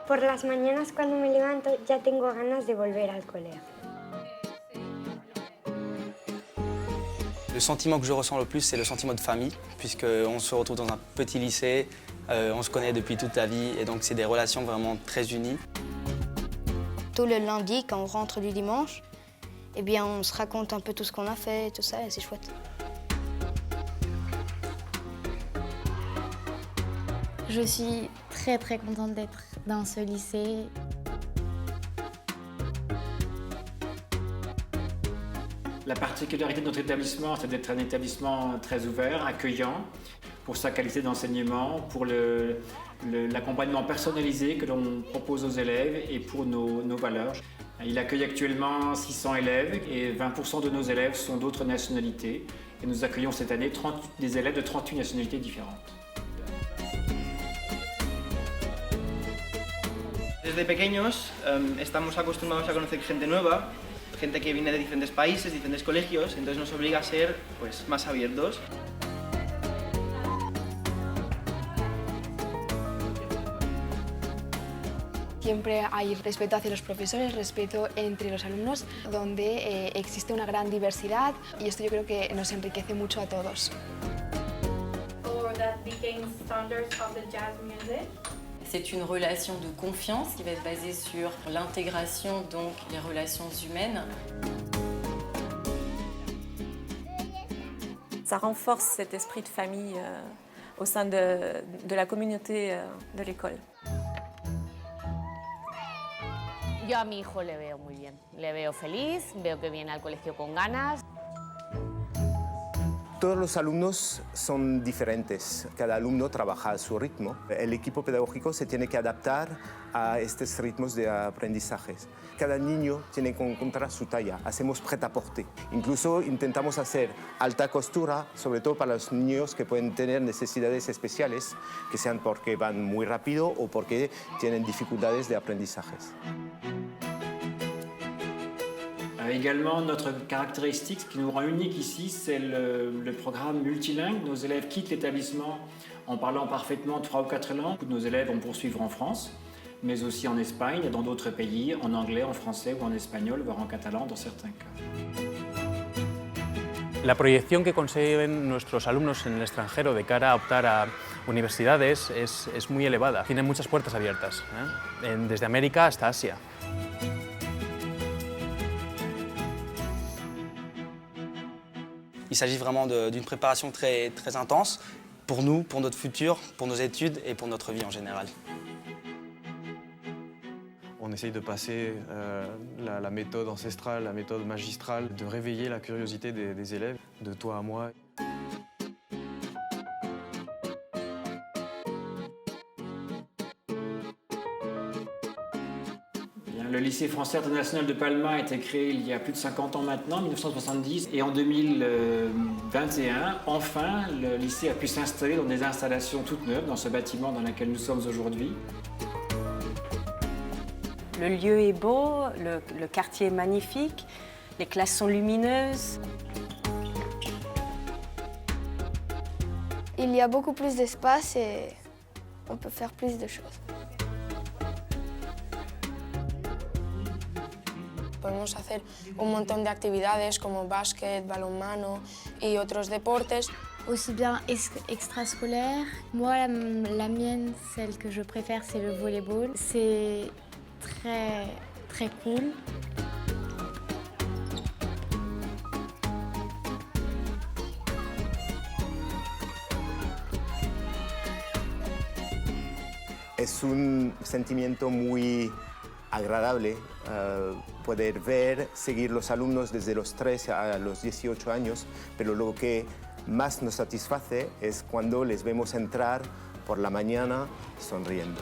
Por las mañanas cuando me levanto ya tengo ganas de volver al colegio. Le sentiment que je ressens le plus, c'est le sentiment de famille, puisqu'on se retrouve dans un petit lycée, on se connaît depuis toute la vie, et donc c'est des relations vraiment très unies. Tout le lundi, quand on rentre du dimanche, eh bien, on se raconte un peu tout ce qu'on a fait, tout ça, et c'est chouette. Je suis très contente d'être dans ce lycée. La particularité de notre établissement, c'est d'être un établissement très ouvert, accueillant, pour sa qualité d'enseignement, pour l'accompagnement personnalisé que l'on propose aux élèves et pour nos valeurs. Il accueille actuellement 600 élèves et 20% de nos élèves sont d'autres nationalités. Et nous accueillons cette année des élèves de 38 nationalités différentes. Desde pequeños estamos acostumbrados a conocer gente nueva, gente que viene de diferentes países, diferentes colegios, entonces nos obliga a ser pues, más abiertos. Siempre hay respeto hacia los profesores, respeto entre los alumnos, donde existe una gran diversidad y esto yo creo que nos enriquece mucho a todos. C'est une relation de confiance qui va être basée sur l'intégration, donc les relations humaines. Ça renforce cet esprit de famille au sein de la communauté de l'école. Yo a mi hijo le veo muy bien, le veo feliz, veo que viene al colegio con ganas. Todos los alumnos son diferentes, cada alumno trabaja a su ritmo. El equipo pedagógico se tiene que adaptar a estos ritmos de aprendizaje. Cada niño tiene que encontrar su talla, hacemos prêt-à-porter. Incluso intentamos hacer alta costura, sobre todo para los niños que pueden tener necesidades especiales, que sean porque van muy rápido o porque tienen dificultades de aprendizajes. Également, notre caractéristique, ce qui nous rend unique ici, c'est le programme multilingue. Nos élèves quittent l'établissement en parlant parfaitement 3 ou 4 langues. Nos élèves vont poursuivre en France, mais aussi en Espagne et dans d'autres pays, en anglais, en français ou en espagnol, voire en catalan dans certains cas. La proyección que consiguen nuestros alumnos en el extranjero de cara a optar a universidades es muy elevada. Tienen muchas puertas abiertas, desde América hasta Asia. Il s'agit vraiment d'une préparation très intense pour nous, pour notre futur, pour nos études et pour notre vie en général. On essaye de passer la méthode ancestrale, la méthode magistrale, de réveiller la curiosité des élèves, de toi à moi. Le lycée français international de Palma a été créé il y a plus de 50 ans maintenant, en 1970. Et en 2021, enfin, le lycée a pu s'installer dans des installations toutes neuves, dans ce bâtiment dans lequel nous sommes aujourd'hui. Le lieu est beau, le quartier est magnifique, les classes sont lumineuses. Il y a beaucoup plus d'espace et on peut faire plus de choses. Podemos hacer un montón de actividades como básquet, balonmano y otros deportes. Aussi bien extrascolaire. Moi, la mienne, celle que je préfère, c'est le volleyball. C'est très cool. Es un sentimiento muy agradable poder ver, seguir los alumnos desde los 3 a los 18 años, pero lo que más nos satisface es cuando les vemos entrar por la mañana sonriendo.